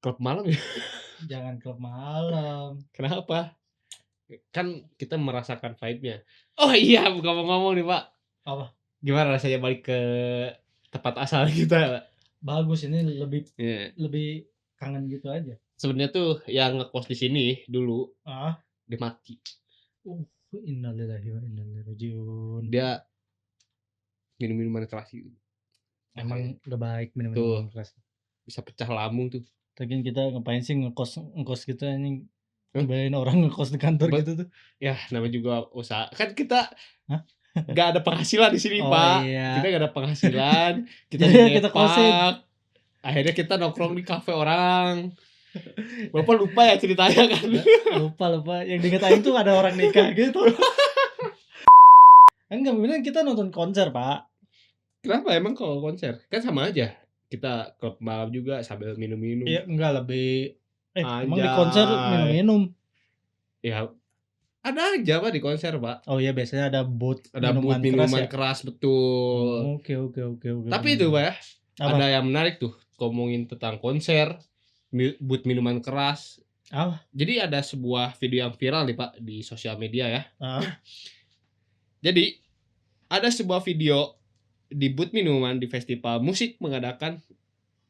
klub malam ya? Jangan klub malam. Kenapa? Kan kita merasakan vibe-nya. Oh iya, ngomong-ngomong nih, Pak. Apa? Gimana rasanya balik ke tempat asal kita, Pak? Bagus, ini Iya. lebih kangen gitu aja. Sebenarnya tuh yang ngekos di sini dulu Ah, dia mati. innalillahi wa inna ilaihi rajiun. Dia minum minuman keras gitu. Emang gak baik Tuh. minum keras. Bisa pecah lambung tuh. Lagian kita ngapain sih ngekos gitu anjing. Hah? Ngebayangin orang ngekos di kantor Ba- gitu tuh. Ya, namanya juga usaha. Kan kita Hah? gak ada penghasilan di sini, Oh, Pak. iya. Kita gak ada penghasilan. Kita Jadi di kita kosin. Depak. Akhirnya kita nongkrong di kafe orang. Bapak lupa ya ceritanya kan? Lupa. Yang dikatain tuh ada orang nikah gitu. Enggak, beneran kita nonton konser, Pak. Kenapa emang kalau konser? Kan sama aja. Kita klub malam juga sambil minum-minum. Iya, enggak lebih. Emang di Anjay. konser minum-minum. Ya, ada aja Pak di konser, Pak. Oh iya, biasanya ada booth Ada minuman booth minuman keras ya. keras, betul. Oke. Tapi itu Pak ya, Apa? ada yang menarik tuh ngomongin tentang konser, booth minuman keras. Apa? Jadi ada sebuah video yang viral nih Pak di sosial media ya. Ah, Jadi ada sebuah video di booth minuman di festival musik mengadakan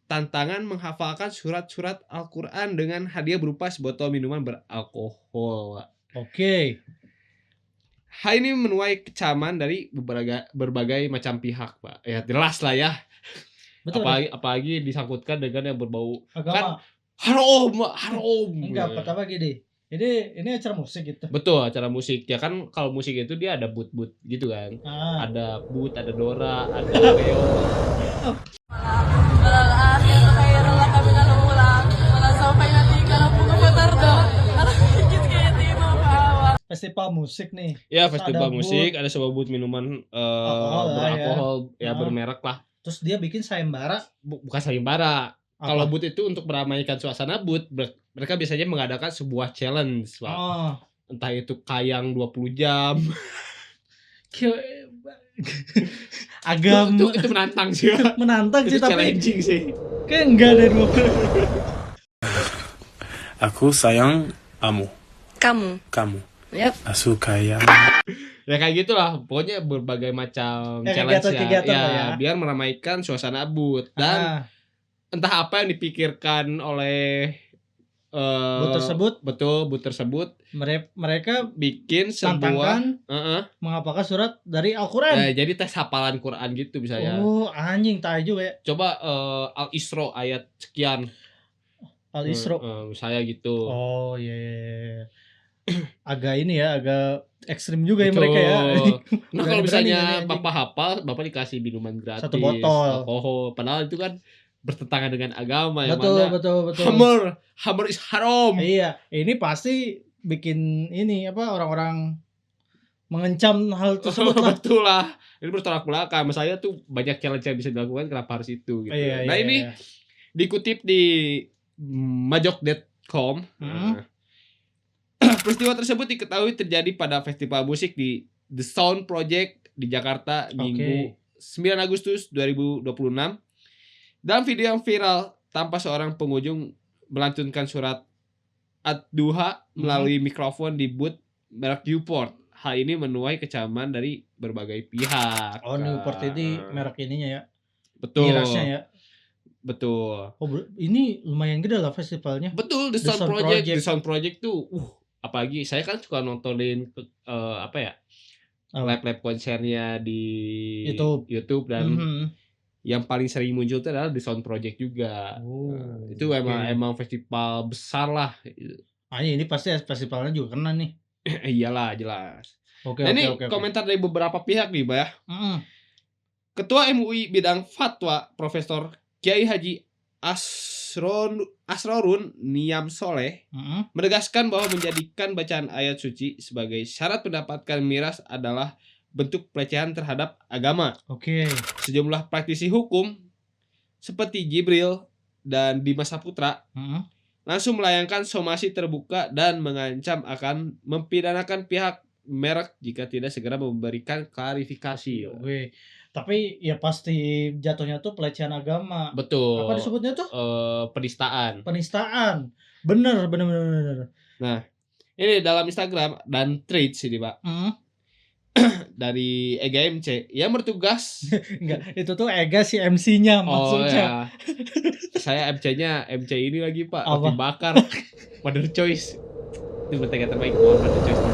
tantangan menghafalkan surat-surat Al-Quran dengan hadiah berupa sebotol minuman beralkohol, Pak. Oke. Hal ini menuai kecaman dari berbagai macam pihak, Pak. Ya jelas lah ya. Betul. Apalagi disangkutkan dengan yang berbau Agama. haram. Enggak, pertama gini. Ini acara musik gitu. Betul, acara musik. Ya kan kalau musik itu dia ada booth gitu kan. Ah. Ada booth, ada Dora, ada Leo. Festival musik nih. Ya, Terus festival ada musik, ada sebuah booth minuman beralkohol ya bermerek lah. Terus dia bikin sayembara. Bukan sayembara. Kalau booth itu untuk meramaikan suasana booth, mereka biasanya mengadakan sebuah challenge, Pak. Entah itu kayang 20 jam. Agam itu menantang sih. Menantang sih, itu tapi challenging sih. kayak enggak ada 20. Aku sayang kamu. Yep. Aku kaya. Ya kayak gitulah, pokoknya berbagai macam challenge kegiatan ya, biar meramaikan suasana booth. Dan entah apa yang dipikirkan oleh booth tersebut. Betul, booth tersebut. Mereka bikin sebuah menghafalkan surat dari Al-Quran. Ya, jadi tes hafalan Quran gitu misalnya. Oh, anjing, tai juga ya. Coba Al-Isra ayat sekian. Al-Isra. Saya gitu. Oh iya. Agak ini ya, agak ekstrim juga ya mereka ya. Nah kalau misalnya Bapak hafal, Bapak dikasih minuman gratis, 1 botol alkohol. Padahal itu kan bertentangan dengan agama. Betul. Hammer is haram. Iya, ini pasti bikin ini orang-orang mengencam hal tersebut lah. Betul lah. Ini bertolak belakang. Saya tuh banyak challenge yang bisa dilakukan, kenapa harus itu gitu. Ini dikutip di majok.com. Peristiwa tersebut diketahui terjadi pada festival musik di The Sound Project di Jakarta Minggu 9 Agustus 2026. Dalam video yang viral, tampak seorang pengunjung melantunkan surat Ad-Duha melalui mikrofon di booth merek Newport. Hal ini menuai kecaman dari berbagai pihak. Oh, Newport ini merek ininya ya. Betul. Mirasnya ya. Betul. Oh, ini lumayan gede lah festivalnya. Betul, The Sound Project. The Sound Project tuh apalagi saya kan suka nontonin live konsernya di YouTube dan yang paling sering muncul itu adalah The Sound Project juga. Itu emang festival besar lah. Ini pasti festivalnya juga kena nih. Iyalah, jelas. Oke. Komentar dari beberapa pihak nih, Bah. Ketua MUI bidang fatwa Profesor Kiai Haji Asrorun Niam Soleh menegaskan bahwa menjadikan bacaan ayat suci sebagai syarat mendapatkan miras adalah bentuk pelecehan terhadap agama. Sejumlah praktisi hukum seperti Jibril dan Dimas Saputra langsung melayangkan somasi terbuka dan mengancam akan mempidanakan pihak merek jika tidak segera memberikan klarifikasi. Tapi ya pasti jatuhnya tuh pelecehan agama. Betul. Apa disebutnya tuh? Penistaan. Bener. Nah, ini dalam Instagram dan Threads ini Pak. Dari Ega MC yang bertugas. Enggak, itu tuh Ega si MC-nya maksudnya. Ya. Saya MC-nya MC ini lagi Pak. Apa? Roti bakar. Mother Choice. Itu bertega terbaik buat Mother Choice.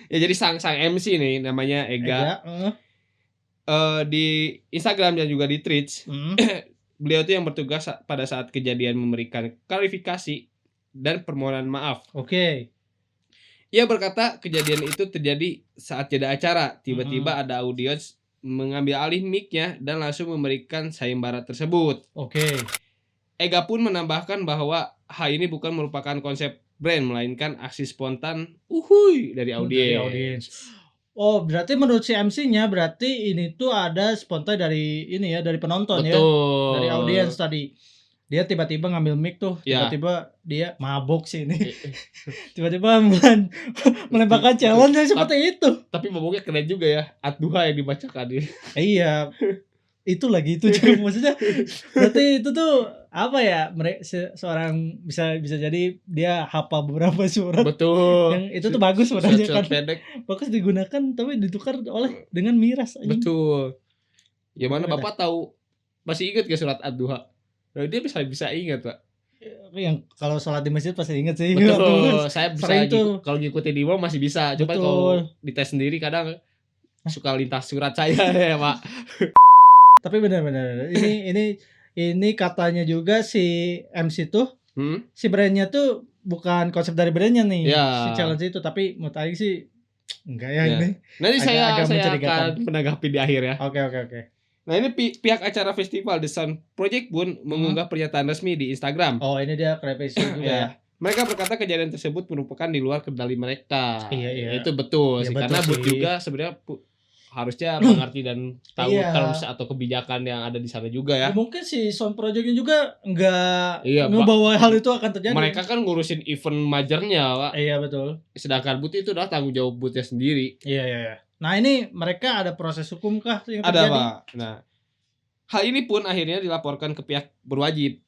Ya jadi sang MC nih namanya Ega. Di Instagram dan juga di Threads. Beliau tuh yang bertugas pada saat kejadian memberikan klarifikasi dan permohonan maaf. Oke. Ia berkata kejadian itu terjadi saat jeda acara. Tiba-tiba ada audiens mengambil alih mic-nya dan langsung memberikan sayembara tersebut. Oke. Ega pun menambahkan bahwa hal ini bukan merupakan konsep brand, melainkan aksi spontan dari audiens. Oh, berarti menurut si MC-nya berarti ini tuh ada spontan dari ini ya, dari penonton. Betul. Ya. Dari audiens tadi. Dia tiba-tiba ngambil mic tuh, tiba-tiba dia mabok sih ini. Tiba-tiba melemparkan challenge seperti itu. Tapi maboknya keren juga ya. Ad-duha yang dibacakan. Iya. Itu lagi itu juga maksudnya. Berarti itu tuh apa ya? Seorang bisa jadi dia hafal beberapa surat. Betul. Yang itu tuh bagus sebenarnya kan. Pendek. Bagus digunakan tapi ditukar dengan miras aja. Betul. Ya mana Bapak tahu masih ingat gak surat Ad-duha? Nah, dia bisa ingat Pak. Yang kalau sholat di masjid pasti ingat sih. Betul. Saya bisa kalau ngikutin di imam masih bisa. Coba kalau dites sendiri kadang suka lintas surat saya ya Pak. Tapi benar-benar ini katanya juga si MC tuh si brandnya tuh bukan konsep dari brandnya nih si challenge itu, tapi menurut Aing sih enggak ya ini. Nanti saya akan menanggapi di akhir ya. Oke. Nah ini pihak acara festival The Sound Project pun mengunggah pernyataan resmi di Instagram. Oh ini dia klarifikasi juga ya. Mereka berkata kejadian tersebut merupakan di luar kendali mereka. Iya. Itu betul sih, karena Bud juga sebenarnya harusnya mengerti dan tahu terms atau kebijakan yang ada di sana juga ya. Mungkin si Sound Project-nya juga enggak ngebawa hal itu akan terjadi. Mereka kan ngurusin event majornya, Pak. Iya, betul. Sedangkan Bud itu adalah tanggung jawab Budnya sendiri. Iya. Nah, ini mereka ada proses hukum kah yang terjadi? Ada, Pak. Nah, hal ini pun akhirnya dilaporkan ke pihak berwajib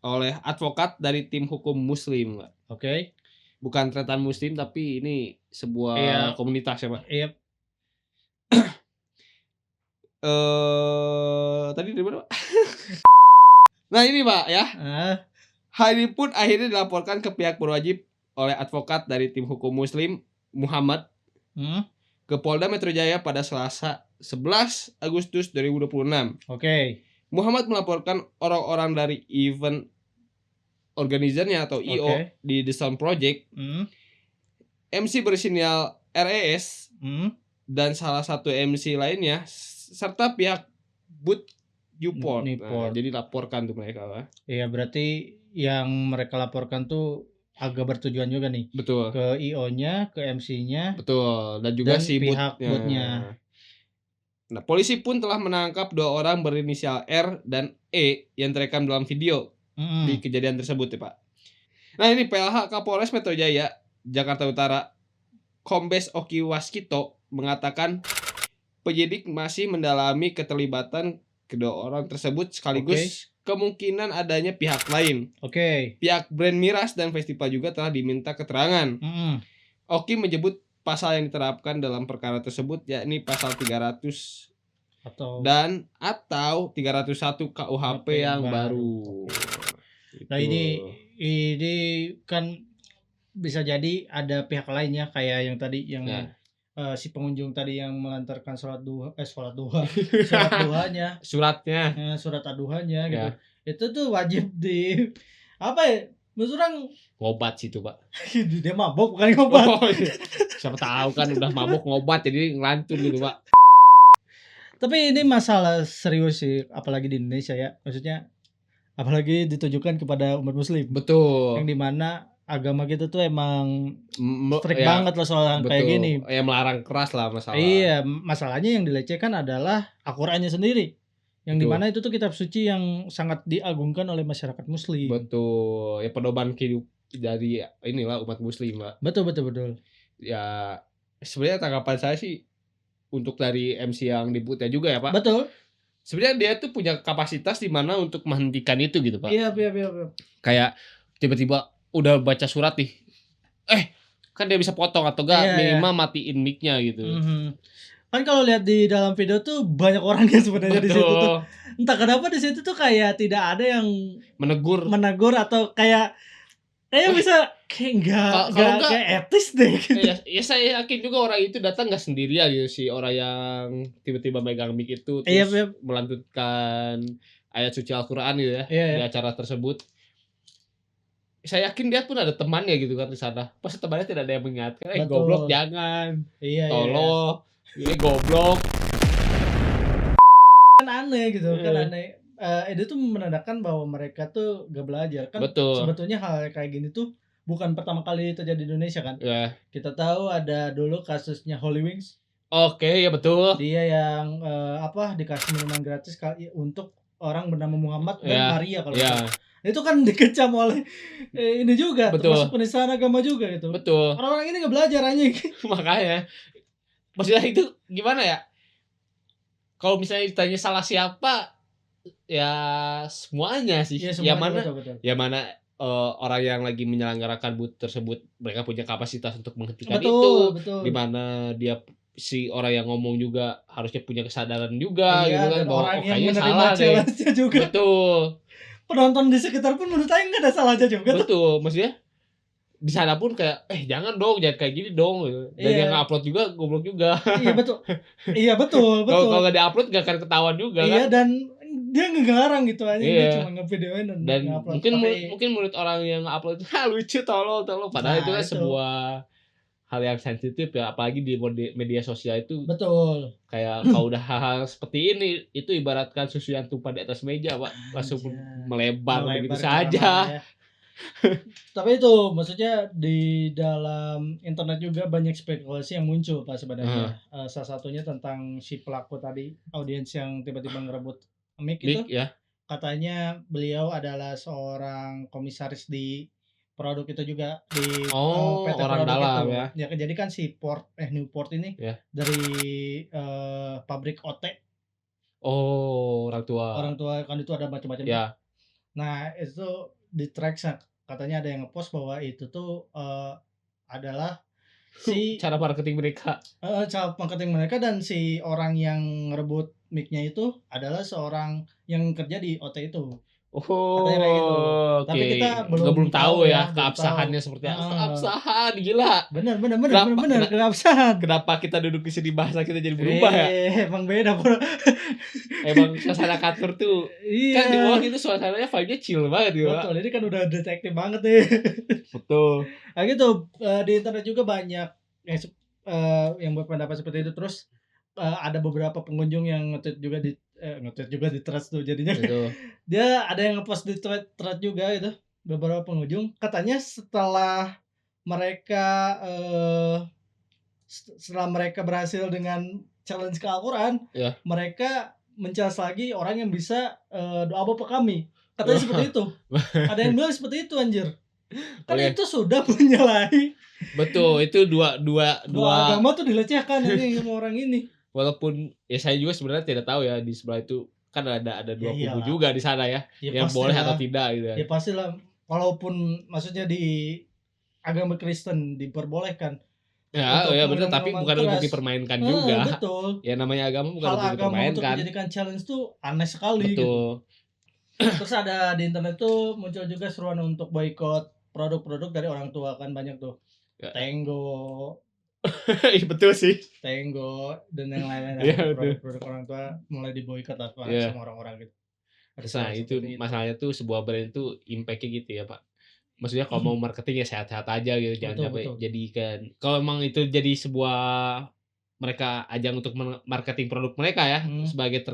oleh advokat dari tim hukum Muslim, Pak. Oke. Bukan tretan Muslim, tapi ini sebuah komunitas ya, Pak. Iya. Tadi dari mana Pak? Nah ini Pak ya. Hal ini pun akhirnya dilaporkan ke pihak berwajib oleh advokat dari tim hukum Muslim Muhammad ke Polda Metro Jaya pada Selasa 11 Agustus 2026. Oke. Muhammad melaporkan orang-orang dari event organizernya atau IO di The Sound Project, MC bersinyal RES dan salah satu MC lainnya serta pihak Bud Newport. Nah, jadi laporkan tuh mereka lah. Iya, berarti yang mereka laporkan tuh agak bertujuan juga nih. Betul. Ke IO-nya, ke MC-nya. Betul. Dan juga si pihak Budnya. Nah, polisi pun telah menangkap 2 orang berinisial R dan E yang terekam dalam video di kejadian tersebut ya, Pak. Nah, ini PLH Kapolres Metro Jaya, Jakarta Utara, Kombes Oki Waskito mengatakan penyidik masih mendalami keterlibatan kedua orang tersebut sekaligus kemungkinan adanya pihak lain. Pihak brand miras dan festival juga telah diminta keterangan. Oki menyebut pasal yang diterapkan dalam perkara tersebut yakni pasal 300 atau 301 KUHP yang baru. Nah, ini kan bisa jadi ada pihak lainnya kayak yang tadi yang si pengunjung tadi yang melantarkan surat ad-duhanya gitu. Itu tuh wajib di apa ya? Orang ngobat situ, Pak. Dia mabok bukan ngobat. Siapa tahu kan udah mabok ngobat jadi ngelantur gitu, Pak. Tapi ini masalah serius sih, apalagi di Indonesia ya. Maksudnya apalagi ditujukan kepada umat muslim. Betul. Yang dimana agama kita tuh emang strict banget loh soal kayak gini. Ya melarang keras lah masalah. Iya, masalahnya yang dilecehkan adalah Al-Qur'annya sendiri. Yang dimana itu tuh kitab suci yang sangat diagungkan oleh masyarakat muslim. Betul. Ya pedoman dari inilah umat muslim, Pak. Betul. Ya sebenarnya tanggapan saya sih untuk dari MC yang debutnya juga ya, Pak. Betul. Sebenarnya dia tuh punya kapasitas di mana untuk menghentikan itu gitu, Pak. Iya. Kayak tiba-tiba udah baca surat nih. Kan dia bisa potong atau enggak minimal matiin mic-nya gitu. Kan kalau lihat di dalam video tuh banyak orang yang sebenarnya di situ tuh. Entah kenapa di situ tuh kayak tidak ada yang menegur atau kayak bisa kayak enggak etis deh gitu. Ya saya yakin juga orang itu datang enggak sendirian gitu, si orang yang tiba-tiba megang mic itu terus melantunkan ayat suci Al-Qur'an gitu ya di acara tersebut. Saya yakin dia pun ada temannya gitu kan di sana. Pas temannya tidak ada yang mengingatkan, goblok jangan. Tolong. Ini goblok. Kan aneh gitu, kan aneh. Itu tuh menandakan bahwa mereka tuh gak belajar kan. Betul. Sebetulnya hal kayak gini tuh bukan pertama kali terjadi di Indonesia kan. Kita tahu ada dulu kasusnya Holy Wings. Oke, ya betul. Dia yang dikasih minuman gratis untuk orang bernama Muhammad dan Maria kalau itu kan dikecam oleh ini juga, termasuk penistaan agama juga gitu. Betul. Orang-orang ini gak belajar anjing. Makanya maksudnya itu gimana ya? Kalau misalnya ditanya salah siapa, ya semuanya sih. Betul. Yang mana orang yang lagi menyelenggarakan booth tersebut mereka punya kapasitas untuk menghentikan itu. Betul. Di mana dia si orang yang ngomong juga harusnya punya kesadaran juga gitu kan, bahwa orang yang kayaknya menerima challenge-nya juga. Betul. Penonton di sekitar pun menurut saya nggak ada salahnya juga. Betul, maksudnya di sana pun kayak jangan kayak gini dong. Dan yang upload juga goblok juga. Iya betul. Kalau nggak diupload nggak akan ketahuan juga kan. Iya, dan dia ngegarang gitu aja, dia cuma ngevideoin dan mungkin menurut orang yang upload lucu tolol padahal itu kan sebuah hal yang sensitif ya, apalagi di media sosial itu. Betul. Kayak kalau udah hal-hal seperti ini, itu ibaratkan susu yang tumpah di atas meja, Pak. Langsung melebar begitu saja. Tapi itu maksudnya di dalam internet juga banyak spekulasi yang muncul Pak sebenarnya. Salah satunya tentang si pelaku tadi, audiens yang tiba-tiba ngerebut mic itu. Katanya beliau adalah seorang komisaris di produk itu juga, di PT orang produk dalam itu. ya. Jadi kan si Newport ini dari pabrik OT. Orang tua kan itu ada macam-macam. Nah itu di track katanya ada yang ngepost bahwa itu tuh adalah si cara marketing mereka, dan si orang yang ngerebut mic-nya itu adalah seorang yang kerja di OT itu. Katanya kayak gitu. Tapi kita belum tahu ya keabsahannya seperti apa. Keabsahan gila. Benar keabsahan. Kenapa kita duduk di sini bahasa kita jadi berubah ya? Emang beda, Bro. Emang suasana kantor tuh kan di bawah itu suasananya vibe-nya chill banget gitu. Betul, ini kan udah detektif banget nih. Betul. Nah gitu, di internet juga banyak yang berpendapat seperti itu. Terus ada beberapa pengunjung yang nge-tweet juga di thread tuh jadinya. Dia ada yang nge-post di thread juga itu, beberapa pengunjung katanya setelah mereka berhasil dengan challenge ke Al-Quran, mereka mencari lagi orang yang bisa doa bapak kami. Katanya seperti itu. Ada yang bilang seperti itu anjir. Kan itu sudah menyalahi. Betul, itu dua agama tuh dilecehkan ini sama orang ini. Walaupun ya saya juga sebenarnya tidak tahu ya di sebelah itu kan ada dua kubu juga di sana ya yang boleh atau tidak gitu. Ya pastilah, walaupun maksudnya di agama Kristen diperbolehkan. Ya benar, tapi bukan untuk dipermainkan juga. Betul. Ya namanya agama bukan untuk dipermainkan. Kalau agama untuk dijadikan challenge tuh aneh sekali. Betul. Gitu. Terus ada di internet tuh muncul juga seruan untuk boikot produk-produk dari orang tua, kan banyak tuh. Tenggo. Betul sih. Tenggo dan yang lain-lain. Produk-produk orang tua mulai diboikot sama orang-orang gitu. Nah itu masalahnya tuh sebuah brand tuh impact-nya gitu ya Pak. Maksudnya kalau mau marketing ya sehat-sehat aja gitu, jangan sampai jadikan. Kalau emang itu jadi sebuah mereka ajang untuk marketing produk mereka ya, sebagai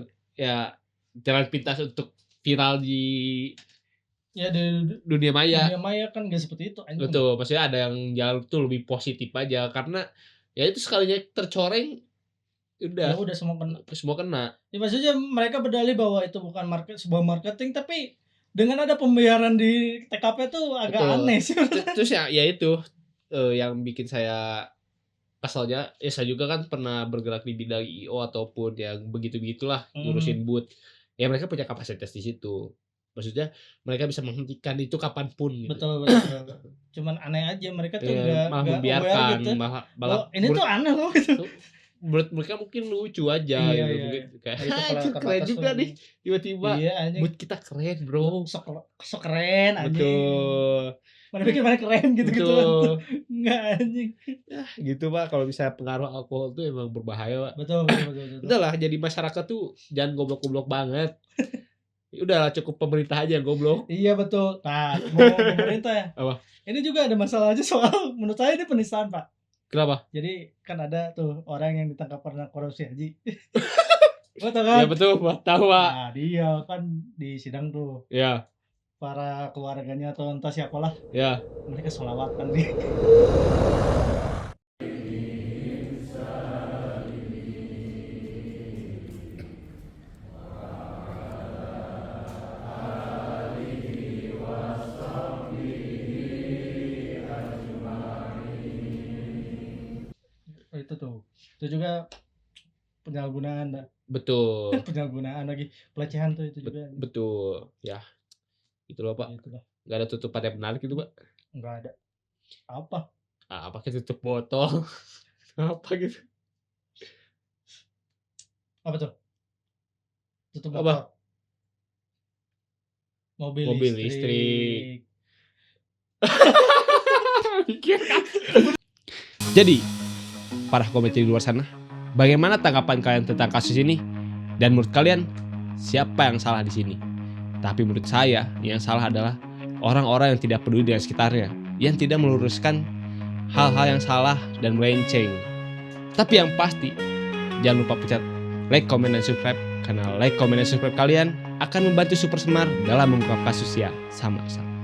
jalan pintas untuk viral di dunia maya. Dunia maya kan gak seperti itu. Betul, maksudnya ada yang jalur tuh lebih positif aja, karena ya itu sekalinya tercoreng udah semua kena. Ya maksudnya mereka berdalih bahwa itu bukan sebuah marketing, tapi dengan ada pembayaran di TKP tuh agak aneh sih. Terus ya itu yang bikin saya asalnya ya saya juga kan pernah bergerak di bidang IO ataupun yang begitulah ngurusin booth. Ya mereka punya kapasitas di situ. Maksudnya mereka bisa menghentikan itu kapanpun gitu. Betul. Cuman aneh aja mereka tuh malah membiarkan gitu. malah ini tuh aneh loh gitu. Menurut mereka mungkin lucu aja gitu. Mungkin kayak itu keren juga nih tiba-tiba. Booth kita keren, bro. Sok keren anjing. Betul. Mana bikin mana keren gitu. Enggak anjing. Ya, gitu Pak, kalau bisa pengaruh alkohol tuh emang berbahaya, Pak. Betul. Udahlah, jadi masyarakat tuh jangan goblok-goblok banget. Udahlah, cukup pemerintah aja yang goblok. Iya betul. Nah, pemerintah ya. Apa? Ini juga ada masalah aja soal menurut saya ini penistaan, Pak. Kenapa? Jadi kan ada tuh orang yang ditangkap pernah korupsi haji. Betul kan? Ya betul, Pak. Tahu, Pak. Nah, dia kan di sidang tuh. Ya. Para keluarganya atau entah siapalah. Ya. Mereka sholawatan dia. Itu juga penyalahgunaan. Betul. Penyalahgunaan lagi, pelecehan tuh itu juga. Betul. Ya. Itu loh, Pak. Enggak ada tutupan yang menarik itu, Pak. Enggak ada. Apa? Apa kayak tutup botol. Apa gitu. Apa tuh? Tutup apa? Botol. Mobil listrik. Jadi, para komentar di luar sana, bagaimana tanggapan kalian tentang kasus ini? Dan menurut kalian, siapa yang salah di sini? Tapi menurut saya, yang salah adalah orang-orang yang tidak peduli dengan sekitarnya, yang tidak meluruskan hal-hal yang salah dan melenceng. Tapi yang pasti, jangan lupa pencet like, comment, dan subscribe, karena like, comment, dan subscribe kalian akan membantu Super Semar dalam mengungkap kasus yang sama-sama.